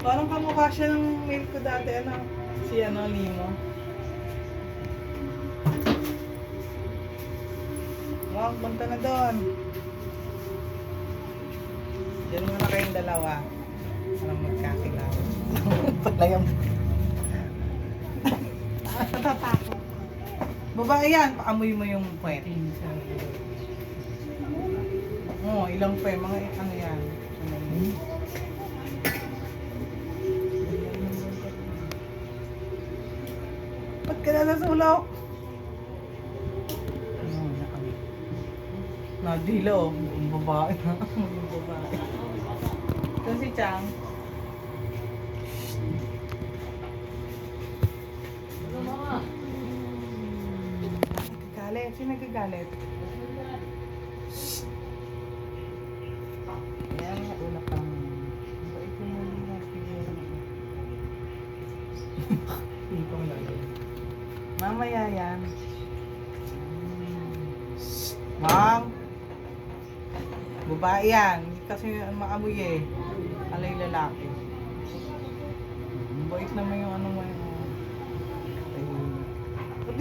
Parang kamukha siya ng mail ko dati, ano? Si ano, Limo. Wow, punta na doon. Diyan muna kayong dalawa. Parang magkakilala. Pala yung... Natatakot. Babae yan, paamoy mo yung puwet. Oo, ilang puwet, mga ano yan. Ba't ka nasusulok? Nadilo, yung babae na. Yung babae. Ito si Chang. Galit, sino nagagalit? Yan, una pang... Bait mo muli natin yun. Hindi ko malalaman. Mamaya yan. Ma'am! Babae yan. Kasi maamoy eh. Alay lalaki. Bait naman yung ano mo yun.